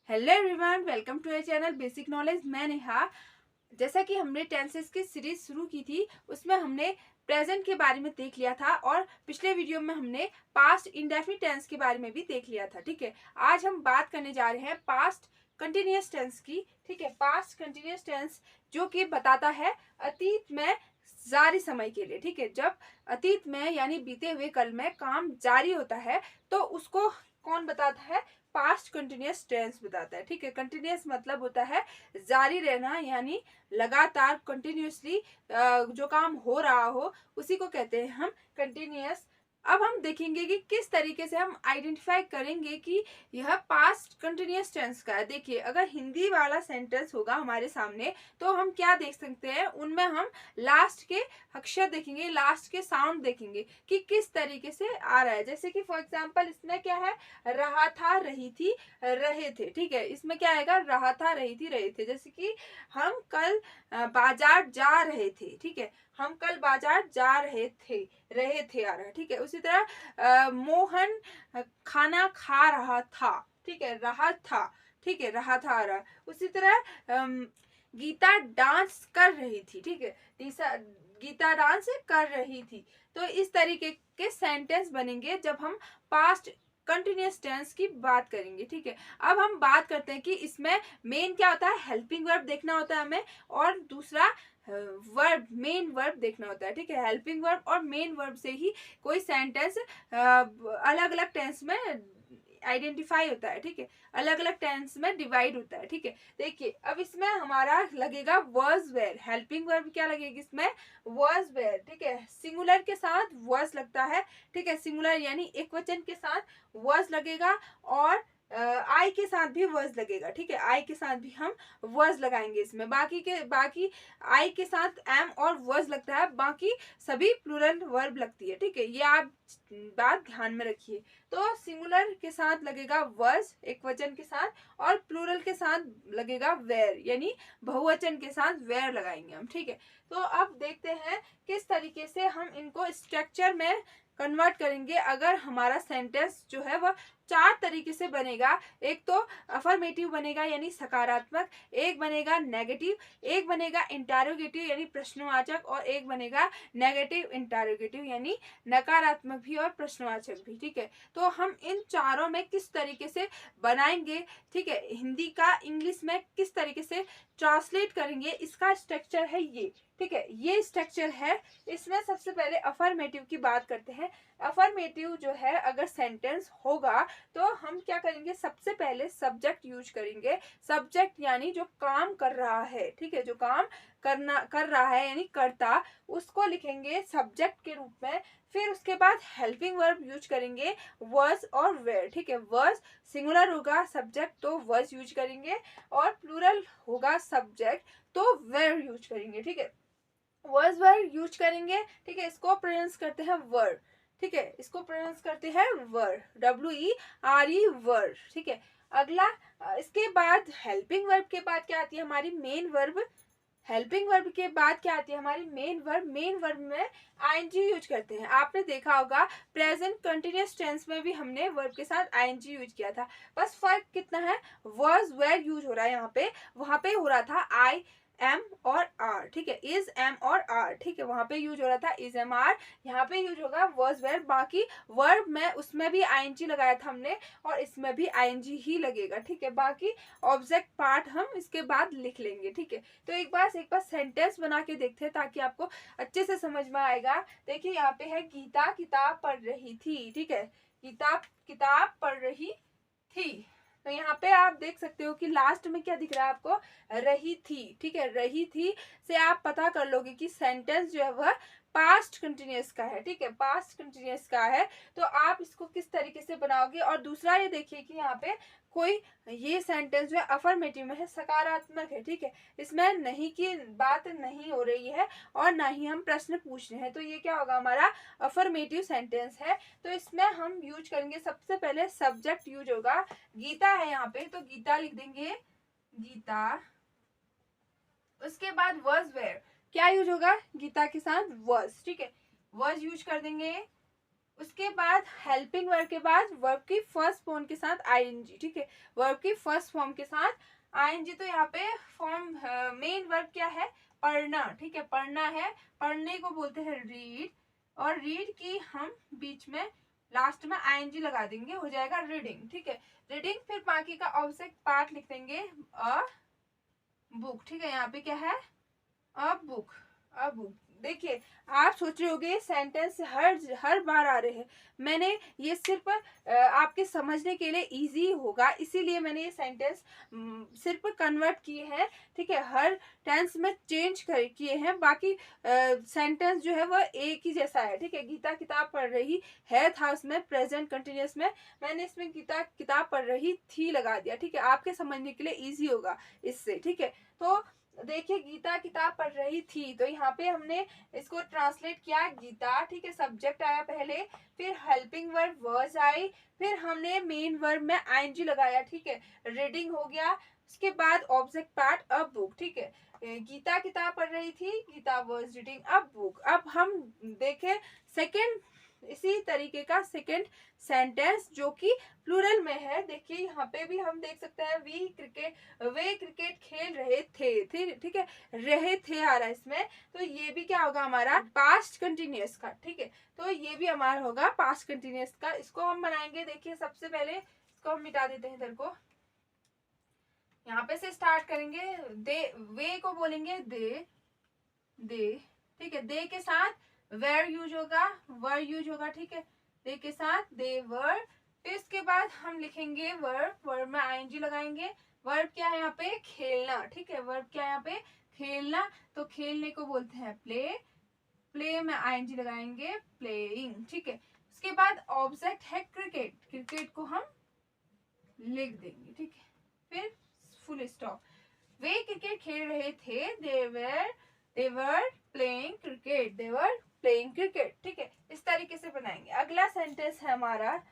Hello everyone, welcome to our channel basic knowledge. मैं नेहा। जैसा कि हमने टेंसेस की सीरीज शुरू की थी, उसमें हमने प्रेजेंट के बारे में देख लिया था और पिछले वीडियो में हमने पास्ट इंडेफिनिट टेंस के बारे में भी देख लिया था। ठीक है, आज हम बात करने जा रहे हैं पास्ट कंटिन्यूअस टेंस की। ठीक है, पास्ट कंटिन्यूअस टेंस जो कि बताता है अतीत में जारी समय के लिए। ठीक है, जब अतीत में यानी बीते हुए कल में काम जारी होता है तो उसको कौन बताता है? पास्ट कंटिन्यूअस टेंस बताता है। ठीक है, कंटिन्यूअस मतलब होता है जारी रहना, यानी लगातार कंटिन्यूअसली जो काम हो रहा हो उसी को कहते हैं हम कंटिन्यूअस। अब हम देखेंगे कि किस तरीके से हम आइडेंटिफाई करेंगे कि यह पास्ट कंटिन्यूअस टेंस का है। देखिए, अगर हिंदी वाला सेंटेंस होगा हमारे सामने तो हम क्या देख सकते हैं, उनमें हम लास्ट के अक्षर देखेंगे, लास्ट के साउंड देखेंगे कि किस तरीके से आ रहा है। जैसे कि फॉर एग्जांपल इसमें क्या है, रहा था, रही थी, रहे थे। ठीक है, इसमें क्या आएगा? रहा था, रही थी, रहे थे। जैसे कि हम कल बाजार जा रहे थे। ठीक है, हम कल बाजार जा रहे थे आ रहा है। ठीक है, उसी तरह मोहन खाना खा रहा था। ठीक है, रहा था। ठीक है, रहा था आ रहा है। उसी तरह गीता डांस कर रही थी। ठीक है, गीता डांस कर रही थी। तो इस तरीके के सेंटेंस बनेंगे जब हम पास्ट कंटिन्यूअस टेंस की बात करेंगे। ठीक है, अब हम बात करते हैं कि इसमें मेन क्या होता है। हेल्पिंग वर्ब देखना होता है हमें, और दूसरा वर्ब, मेन वर्ब देखना होता है। ठीक है, हेल्पिंग वर्ब और मेन वर्ब से ही कोई सेंटेंस अलग अलग टेंस में आइडेंटिफाई होता है। ठीक है, अलग अलग टेंस में डिवाइड होता है। ठीक है, देखिए अब इसमें हमारा लगेगा वर्स वेयर। हेल्पिंग वर्ब क्या लगेगी इसमें? Was were. ठीक है, सिंगुलर के साथ वर्स लगता है। ठीक है, सिंगुलर यानी एक वचन के साथ वर्स लगेगा, और आई के साथ भी वर्स लगेगा। ठीक है, आई के साथ भी हम वर्स लगाएंगे इसमें। बाकी आई के साथ एम और वर्स लगता है, बाकी सभी प्लूरल वर्ब लगती है। ठीक है, ये आप बात ध्यान में रखिए। तो सिंगुलर के साथ लगेगा वर्स एक वचन के साथ, और प्लूरल के साथ लगेगा वेयर, यानी बहुवचन के साथ वेयर लगाएंगे हम। ठीक है, तो अब देखते हैं किस तरीके से हम इनको स्ट्रक्चर में कन्वर्ट करेंगे। अगर हमारा सेंटेंस जो है वह चार तरीके से बनेगा। एक तो अफर्मेटिव बनेगा यानी सकारात्मक, एक बनेगा नेगेटिव, एक बनेगा इंटरोगेटिव यानी प्रश्नवाचक, और एक बनेगा नेगेटिव इंटरोगेटिव यानी नकारात्मक भी और प्रश्नवाचक भी। ठीक है, तो हम इन चारों में किस तरीके से बनाएंगे, ठीक है, हिंदी का इंग्लिश में किस तरीके से ट्रांसलेट करेंगे, इसका स्ट्रक्चर है ये। ठीक है, ये स्ट्रक्चर है। इसमें सबसे पहले अफर्मेटिव की बात करते हैं। अफर्मेटिव जो है, अगर सेंटेंस होगा तो हम क्या करेंगे, सबसे पहले सब्जेक्ट यूज करेंगे। सब्जेक्ट यानी जो काम कर रहा है। ठीक है, जो काम कर रहा है यानी कर्ता, उसको लिखेंगे सब्जेक्ट के रूप में। फिर उसके बाद हेल्पिंग वर्ब यूज करेंगे, वर्स और वेयर। ठीक है, वर्स सिंगुलर होगा सब्जेक्ट तो वर्स यूज करेंगे, और प्लूरल होगा सब्जेक्ट तो वेयर यूज करेंगे। ठीक है, वर्स वेयर यूज करेंगे। ठीक है, इसको प्रोनाउंस करते हैं वर्ड। ठीक है, इसको प्रोनाउंस करते हैं वर्ड, WERE वर्ड। ठीक है, अगला इसके बाद हेल्पिंग वर्ब के बाद क्या आती है हमारी? Main verb. हेल्पिंग वर्ब के बाद क्या आती है हमारी? Main verb. मेन वर्ब में आईएनजी यूज करते हैं। आपने देखा होगा प्रेजेंट कंटिन्यूअस टेंस में भी हमने वर्ब के साथ आईएनजी यूज किया था। बस फर्क कितना है, वर्स वेयर यूज हो रहा है यहाँ पे, वहां पे हो रहा था आई एम और आर। ठीक है, इज एम और आर। ठीक है, वहां पे यूज हो रहा था इज एम आर, यहाँ पे यूज होगा वर्स वेयर। बाकी वर्ब में उसमें भी आईएनजी लगाया था हमने, और इसमें भी आईएनजी ही लगेगा। ठीक है, बाकी ऑब्जेक्ट पार्ट हम इसके बाद लिख लेंगे। ठीक है, तो एक बार सेंटेंस बना के देखते हैं ताकि आपको अच्छे से समझ में आएगा। देखिए यहाँ पे है, गीता किताब पढ़ रही थी। ठीक है, गीता किताब पढ़ रही थी। तो यहाँ पे आप देख सकते हो कि लास्ट में क्या दिख रहा है आपको? रही थी। ठीक है, रही थी से आप पता कर लोगे कि सेंटेंस जो है वह पास्ट कंटिन्यूअस का है। ठीक है, पास्ट कंटिन्यूअस का है। तो आप इसको किस तरीके से बनाओगे। और दूसरा ये देखिए कि यहाँ पे कोई, ये सेंटेंस जो है अफर्मेटिव में है, सकारात्मक है। ठीक है, इसमें नहीं की बात नहीं हो रही है और ना ही हम प्रश्न पूछ रहे हैं, तो ये क्या होगा हमारा? अफर्मेटिव सेंटेंस है। तो इसमें हम यूज करेंगे, सबसे पहले सब्जेक्ट यूज होगा, गीता है यहाँ पे तो गीता लिख देंगे, गीता। उसके बाद वर्स वेयर क्या यूज होगा? गीता के साथ वर्स। ठीक है, वर्स यूज कर देंगे। उसके बाद हेल्पिंग वर्ब के बाद वर्ब की फर्स्ट फॉर्म के साथ आईएनजी, ठीक है, वर्ब की फर्स्ट फॉर्म के साथ आईएनजी। तो यहाँ पे फॉर्म मेन वर्ब क्या है, पढ़ना, ठीक है, पढ़ना है, पढ़ने को बोलते हैं रीड, और रीड की हम बीच में लास्ट में आईएनजी लगा देंगे, हो जाएगा रीडिंग, ठीक है, रीडिंग। फिर बाकी का ऑब्जेक्ट पार्ट लिख देंगे अ बुक, ठीक है, यहाँ पे क्या है, अ बुक, अ बुक। देखिए आप सोच रहे होगे सेंटेंस हर बार आ रहे हैं, मैंने ये सिर्फ आपके समझने के लिए इजी होगा इसीलिए मैंने ये सेंटेंस सिर्फ कन्वर्ट किए हैं, ठीक है, हर टेंस में चेंज कर किए हैं, बाकी सेंटेंस जो है वो एक ही जैसा है, ठीक है। गीता किताब पढ़ रही है था उसमें प्रेजेंट कंटिन्यूअस में, मैंने इसमें गीता किताब पढ़ रही थी लगा दिया, ठीक है, आपके समझने के लिए इजी होगा इससे, ठीक है। तो देखिए गीता किताब पढ़ रही थी, तो यहाँ पे हमने इसको ट्रांसलेट किया गीता, ठीक है, सब्जेक्ट आया पहले, फिर हेल्पिंग वर्ब वर्स आई, फिर हमने मेन वर्ब में आईएनजी लगाया, ठीक है, रीडिंग हो गया, उसके बाद ऑब्जेक्ट पार्ट अ बुक, ठीक है, गीता किताब पढ़ रही थी, Geeta was reading a book. अब हम देखें सेकंड, इसी तरीके का सेकंड सेंटेंस जो कि प्लूरल में है, देखिए यहाँ पे भी हम देख सकते हैं वे क्रिकेट खेल रहे थे, ठीक है, रहे थे आ रहा है इसमें, तो ये भी क्या होगा हमारा पास्ट कंटिन्यूअस का, ठीक है, तो ये भी हमारा होगा पास्ट कंटिन्यूअस का। इसको हम बनाएंगे, देखिए सबसे पहले इसको हम मिटा देते हैं इधर को, यहाँ पे से स्टार्ट करेंगे, दे, वे को बोलेंगे दे, ठीक है, दे के साथ वेर यूज होगा, वर यूज होगा, ठीक है, दे के साथ दे वर। फिर इसके बाद हम लिखेंगे वर्ब में आईएनजी लगाएंगे, वर्ब क्या है यहाँ पे खेलना, ठीक है, वर्ब क्या है यहाँ पे खेलना, तो खेलने को बोलते हैं प्ले में आईएनजी लगाएंगे प्लेइंग, ठीक है। उसके बाद ऑब्जेक्ट है क्रिकेट को हम लिख देंगे, ठीक है, फिर फुल स्टॉप। वे क्रिकेट खेल रहे थे, दे वर प्लेइंग क्रिकेट, ठीक है, इस तरीके से बनाएंगे। अगला सेंटेंस है हमारा,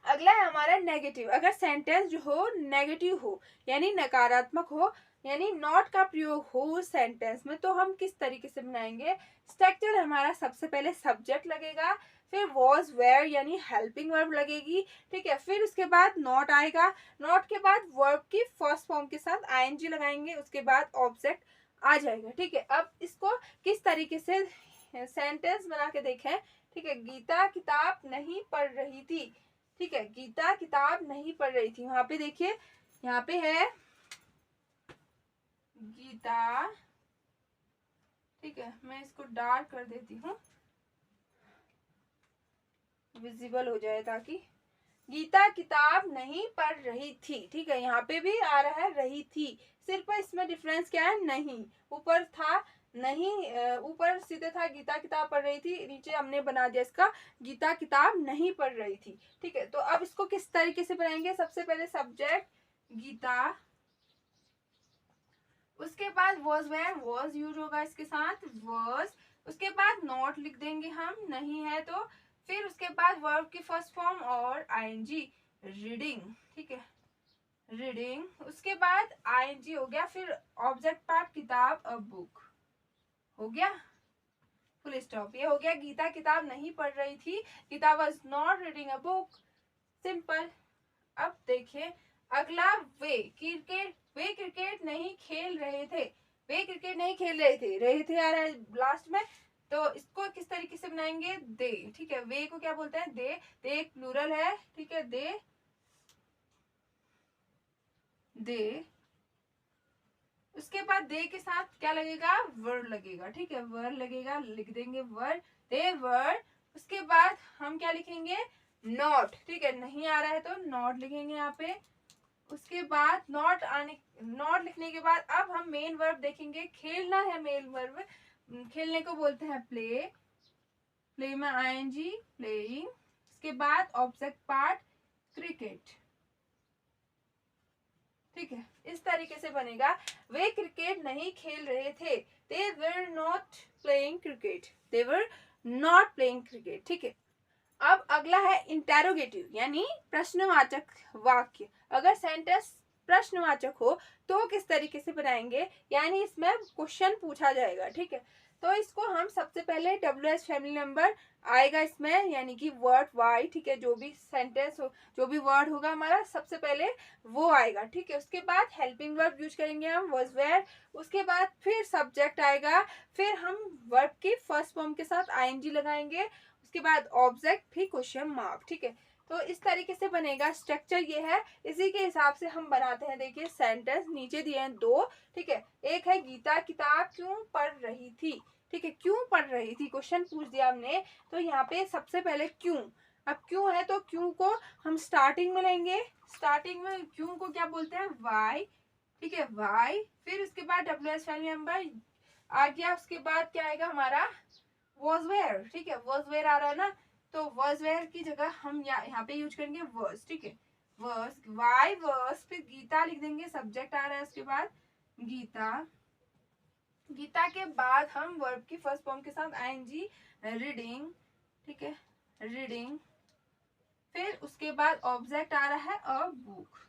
अगला है हमारा नेगेटिव। अगर सेंटेंस जो हो नेगेटिव हो यानी नकारात्मक हो, यानी नॉट का प्रयोग हो उस सेंटेंस में, तो हम किस तरीके से बनाएंगे। स्ट्रक्चर हमारा सबसे पहले सब्जेक्ट लगेगा, फिर वॉज वेयर यानी हेल्पिंग वर्ब लगेगी, ठीक है, फिर उसके बाद नॉट आएगा, नॉट के बाद वर्ब की फर्स्ट फॉर्म के साथ आईएनजी लगाएंगे, उसके बाद ऑब्जेक्ट आ जाएगा, ठीक है। अब इसको किस तरीके से सेंटेंस बना के देखें, ठीक है, गीता किताब नहीं पढ़ रही थी, ठीक है, गीता किताब नहीं पढ़ रही थी, वहां पे देखिए यहाँ पे है गीता, ठीक है, मैं इसको डार्क कर देती हूँ विजिबल हो जाए, ताकि गीता किताब नहीं पढ़ रही थी, ठीक है, यहाँ पे भी आ रहा है रही थी, सिर्फ इसमें डिफरेंस क्या है, नहीं ऊपर था, नहीं ऊपर सीधे था गीता किताब पढ़ रही थी, नीचे हमने बना दिया इसका गीता किताब नहीं पढ़ रही थी, ठीक है। तो अब इसको किस तरीके से बनाएंगे, सबसे पहले सब्जेक्ट गीता, उसके बाद वॉज वेयर, वॉज यूज होगा इसके साथ वॉज, उसके बाद नॉट लिख देंगे हम, नहीं है तो, फिर उसके बाद वर्ब की फर्स्ट फॉर्म और आईएनजी रीडिंग, ठीक है, रीडिंग, उसके बाद आईएनजी हो गया, फिर ऑब्जेक्ट पार्ट किताब अ बुक हो गया, फुल स्टॉप। ये हो गया गीता किताब नहीं पढ़ रही थी, Geeta was not reading a book, simple. अब देखिए अगला वे क्रिकेट नहीं खेल रहे थे, वे क्रिकेट नहीं खेल रहे थे आ रहा है लास्ट में, तो इसको किस तरीके से बनाएंगे, दे, ठीक है, वे को क्या बोलते हैं दे प्लूरल है, ठीक है, दे उसके बाद दे के साथ क्या लगेगा, वर लगेगा, ठीक है, वर लगेगा, लिख देंगे वर, दे वर। उसके बाद हम क्या लिखेंगे, नॉट, ठीक है, नहीं आ रहा है तो नॉट लिखेंगे यहाँ पे। उसके बाद नॉट लिखने के बाद अब हम मेन वर्ब देखेंगे, खेलना है मेन वर्ब, खेलने को बोलते हैं प्ले में आईएनजी प्लेइंग, उसके बाद ऑब्जेक्ट पार्ट क्रिकेट, ठीक है, इस तरीके से बनेगा। वे क्रिकेट नहीं खेल रहे थे, दे वर नॉट प्लेइंग क्रिकेट, ठीक है। अब अगला है इंटेरोगेटिव यानी प्रश्नवाचक वाक्य। अगर सेंटेंस प्रश्नवाचक हो तो किस तरीके से बनाएंगे, यानी इसमें क्वेश्चन पूछा जाएगा, ठीक है। तो इसको हम सबसे पहले WH फैमिली मेंबर आएगा इसमें, यानी कि वर्ड वाई, ठीक है, जो भी सेंटेंस हो, जो भी वर्ड होगा हमारा सबसे पहले वो आएगा, ठीक है। उसके बाद हेल्पिंग वर्ब यूज करेंगे हम, वाज वेयर। उसके बाद फिर सब्जेक्ट आएगा, फिर हम वर्ब की फर्स्ट फॉर्म के साथ आईएनजी लगाएंगे, उसके बाद ऑब्जेक्ट, फिर क्वेश्चन मार्क, ठीक है। तो इस तरीके से बनेगा, स्ट्रक्चर ये है। इसी के हिसाब से हम बनाते हैं। देखिए सेंटेंस नीचे दिए हैं दो, ठीक है। एक है गीता किताब क्यों पढ़ रही थी, ठीक है, क्यों पढ़ रही थी, क्वेश्चन पूछ दिया हमने। तो यहाँ पे सबसे पहले क्यों, अब क्यों है तो क्यों को हम स्टार्टिंग में लेंगे। स्टार्टिंग में क्यों को क्या बोलते हैं, वाई, ठीक है, वाई। फिर उसके बाद WH फैमिली मेंबर आ गया। उसके बाद क्या आएगा हमारा, वॉज वेयर, ठीक है, वॉज वेयर आ रहा है ना, तो वॉज वेयर की जगह हम यहाँ पे यूज करेंगे वर्स, ठीक है, वर्स, वाई वर्स। फिर गीता लिख देंगे, सब्जेक्ट आ रहा है उसके बाद गीता। गीता के बाद हम वर्ब की फर्स्ट फॉर्म के साथ आईएनजी, रीडिंग, ठीक है, रीडिंग। फिर उसके बाद ऑब्जेक्ट आ रहा है अ बुक,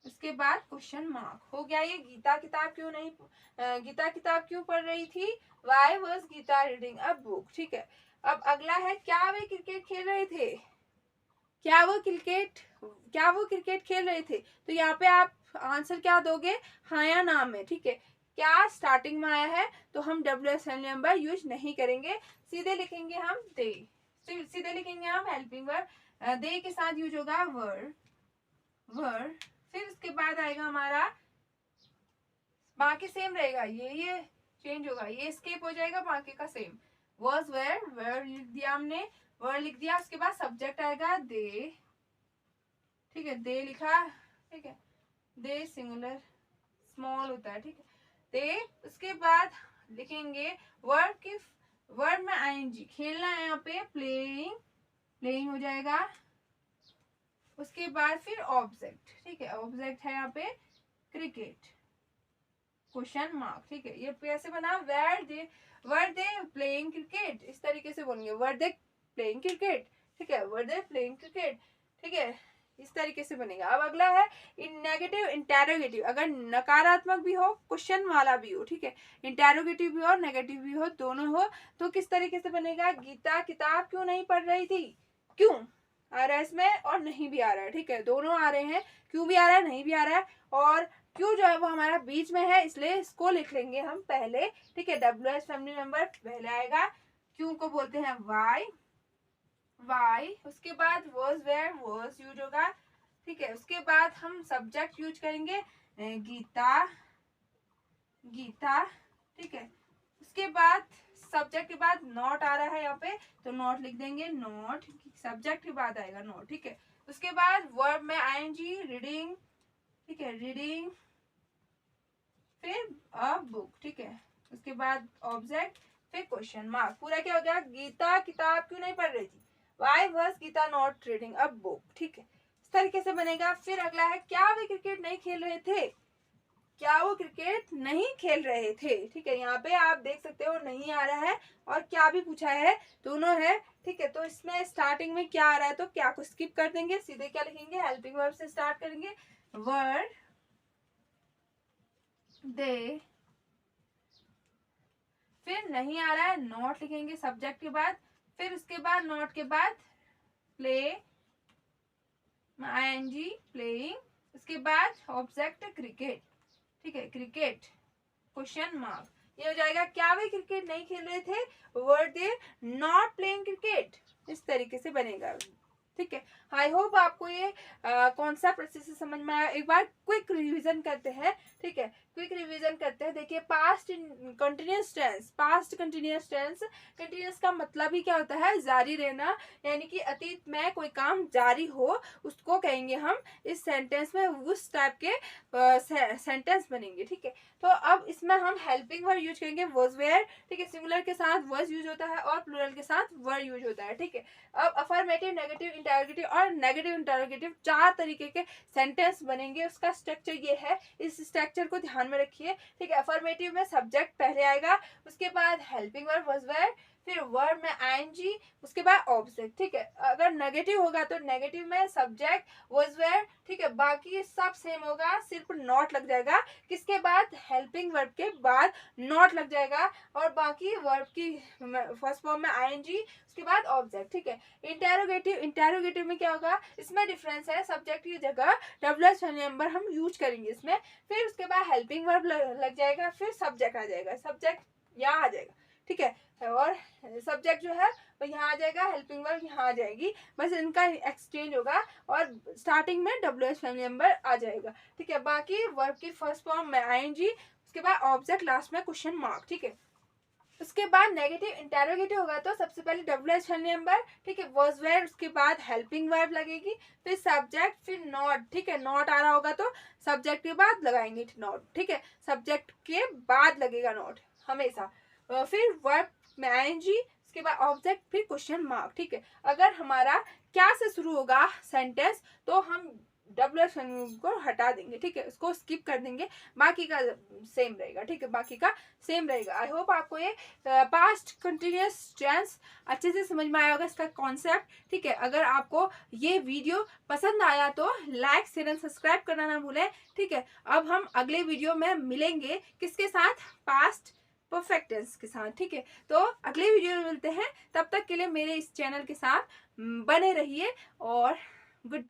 उसके बाद क्वेश्चन मार्क। हो गया ये गीता किताब क्यों नहीं, गीता किताब क्यों पढ़ रही थी, why was Geeta reading a book, ठीक है। अब अगला है क्या वे क्रिकेट खेल रहे थे, क्या वो क्रिकेट खेल रहे थे। तो यहाँ पे आप आंसर क्या दोगे, हाँ या ना में, ठीक है। क्या स्टार्टिंग में आया है तो हम WH फैमिली मेंबर यूज नहीं करेंगे, सीधे लिखेंगे हम दे, सीधे लिखेंगे हम हेल्पिंग वर्ब, दे के साथ यूज होगा वर, वर। फिर उसके बाद आएगा हमारा, बाकी सेम रहेगा, ये चेंज होगा, ये स्किप हो जाएगा, बाकी का सेम। वर्स वेयर लिख दिया हमने, वर लिख दिया। उसके बाद सब्जेक्ट आएगा दे, ठीक है, दे लिखा, ठीक है, दे सिंगुलर स्मॉल होता है, ठीक है, दे। उसके बाद लिखेंगे वर्ब की, वर्ब में आईएनजी, खेलना है यहाँ पे प्लेइंग, प्लेइंग हो जाएगा। उसके बाद फिर ऑब्जेक्ट, ठीक है, ऑब्जेक्ट है यहाँ पे क्रिकेट, क्वेश्चन मार्क, ठीक है। ये कैसे बना, वर दे प्लेइंग क्रिकेट, इस तरीके से बोलेंगे, वर दे प्लेइंग क्रिकेट, ठीक है, वर दे प्लेइंग क्रिकेट, ठीक है, इस तरीके से बनेगा। अब अगला है इन नेगेटिव इंटेरोगेटिव, अगर नकारात्मक भी हो, क्वेश्चन वाला भी हो, ठीक है, इंटेरोगेटिव भी हो, नेगेटिव भी हो, दोनों हो, तो किस तरीके से बनेगा, गीता किताब क्यों नहीं पढ़ रही थी, क्यों आ रहा है इसमें और नहीं भी आ रहा है, ठीक है, दोनों आ रहे हैं, क्यों भी आ रहा है नहीं भी आ रहा है। और क्यों जो है वो हमारा बीच में है, इसलिए इसको लिख लेंगे हम पहले, ठीक है, WH फैमिली मेंबर पहले आएगा। क्यों को बोलते हैं वाई, वाई। उसके बाद वर्स वेयर वर्स यूज होगा, ठीक है। उसके बाद हम सब्जेक्ट यूज करेंगे गीता, गीता, ठीक है। उसके बाद सब्जेक्ट के बाद नॉट आ रहा है यहाँ पे, तो नॉट लिख देंगे, नॉट, सब्जेक्ट के बाद आएगा नॉट, ठीक है। उसके बाद वर्ब में आईएनजी, रीडिंग, ठीक है, रीडिंग। फिर अ बुक, ठीक है, उसके बाद ऑब्जेक्ट, फिर क्वेश्चन मार्क। पूरा क्या हो गया, गीता किताब क्यों नहीं पढ़ रही थी, why was Geeta not reading a book, ठीक है, इस तरीके से बनेगा। फिर अगला है क्या वे क्रिकेट नहीं खेल रहे थे, क्या वो क्रिकेट नहीं खेल रहे थे, ठीक है, यहाँ पे आप देख सकते हो नहीं आ रहा है और क्या भी पूछा है, दोनों है, ठीक है। तो इसमें स्टार्टिंग में क्या आ रहा है तो क्या को स्किप कर देंगे, सीधे क्या लिखेंगे, हेल्पिंग वर्ब से स्टार्ट करेंगे, वर्ड दे। फिर नहीं आ रहा है, नॉट लिखेंगे सब्जेक्ट के बाद। फिर उसके बाद नॉट के बाद प्ले, आईएनजी प्लेइंग। उसके बाद ऑब्जेक्ट क्रिकेट, ठीक है, क्रिकेट, क्वेश्चन मार्क। ये हो जाएगा क्या वे क्रिकेट नहीं खेल रहे थे, वर दे नॉट प्लेइंग क्रिकेट, इस तरीके से बनेगा, ठीक है। आई होप आपको ये कॉन्सेप्ट अच्छे से समझ में आया। एक बार क्विक रिवीजन करते हैं, ठीक है, क्विक रिवीजन करते हैं। देखिए past continuous tense, past continuous tense, continuous का मतलब ही क्या होता है, जारी रहना, यानी कि अतीत में कोई काम जारी हो उसको कहेंगे हम। इस सेंटेंस में उस टाइप के सेंटेंस बनेंगे, ठीक है। तो अब इसमें हम हेल्पिंग वर्ब यूज करेंगे, वाज वेयर, ठीक है, सिंगुलर के साथ वाज यूज होता है और प्लूरल के साथ वर यूज होता है, ठीक है। अब अफर्मेटिव, नेगेटिव, इंटरोगेटिव और नेगेटिव इंटरोगेटिव 4 तरीके के सेंटेंस बनेंगे। उसका स्ट्रक्चर ये है, इस स्ट्रक्चर को ध्यान में रखिए, ठीक है। अफर्मेटिव में सब्जेक्ट पहले आएगा, उसके बाद हेल्पिंग वर्ब वाज वेयर, फिर वर्ब में आईएनजी, उसके बाद ऑब्जेक्ट, ठीक है। अगर नेगेटिव होगा तो नेगेटिव में सब्जेक्ट, वाज वेयर, ठीक है। बाकी सब सेम होगा, सिर्फ नॉट लग जाएगा, किसके बाद, हेल्पिंग वर्ब के बाद नॉट लग जाएगा, और बाकी वर्ब की फर्स्ट फॉर्म में आईएनजी, उसके बाद ऑब्जेक्ट, ठीक है। इंटेरोगेटिव, इंटेरोगेटिव में क्या होगा, इसमें डिफरेंस है, सब्जेक्ट की जगह डब्ल्यूएच फैमिली मेंबर हम यूज करेंगे इसमें। फिर उसके बाद हेल्पिंग वर्ब लग जाएगा, फिर सब्जेक्ट आ जाएगा, सब्जेक्ट यहाँ आ जाएगा, ठीक है। और सब्जेक्ट जो है वो यहाँ आ जाएगा, हेल्पिंग वर्ब यहाँ आ जाएगी, बस इनका एक्सचेंज होगा, और स्टार्टिंग में डब्ल्यूएच फैमिली मेंबर आ जाएगा, ठीक है। बाकी वर्ब की फर्स्ट फॉर्म में आईएनजी, उसके बाद ऑब्जेक्ट, लास्ट में क्वेश्चन मार्क, ठीक है। उसके बाद नेगेटिव इंटेरोगेटिव होगा तो सबसे पहले डब्ल्यूएच फैमिली मेंबर, ठीक है, वाज वेयर, उसके बाद हेल्पिंग वर्ब लगेगी, फिर सब्जेक्ट, फिर नॉट, ठीक है। नॉट आ रहा होगा तो सब्जेक्ट के बाद लगाएंगे नॉट, ठीक है, सब्जेक्ट के बाद लगेगा नॉट हमेशा। फिर वर्ब में आईएनजी, उसके बाद ऑब्जेक्ट, फिर क्वेश्चन मार्क, ठीक है। अगर हमारा क्या से शुरू होगा सेंटेंस तो हम डब्ल्यूएच को हटा देंगे, ठीक है, उसको स्किप कर देंगे, बाकी का सेम रहेगा, ठीक है, बाकी का सेम रहेगा। आई होप आपको ये पास्ट कंटिन्यूअस टेंस अच्छे से समझ में आया होगा, इसका कॉन्सेप्ट, ठीक है। अगर आपको ये वीडियो पसंद आया तो लाइक, शेयर एंड सब्सक्राइब करना ना भूलें, ठीक है। अब हम अगले वीडियो में मिलेंगे किसके साथ, पास्ट परफेक्ट टेंस के साथ, ठीक है। तो अगले वीडियो में मिलते हैं, तब तक के लिए मेरे इस चैनल के साथ बने रहिए, और गुड।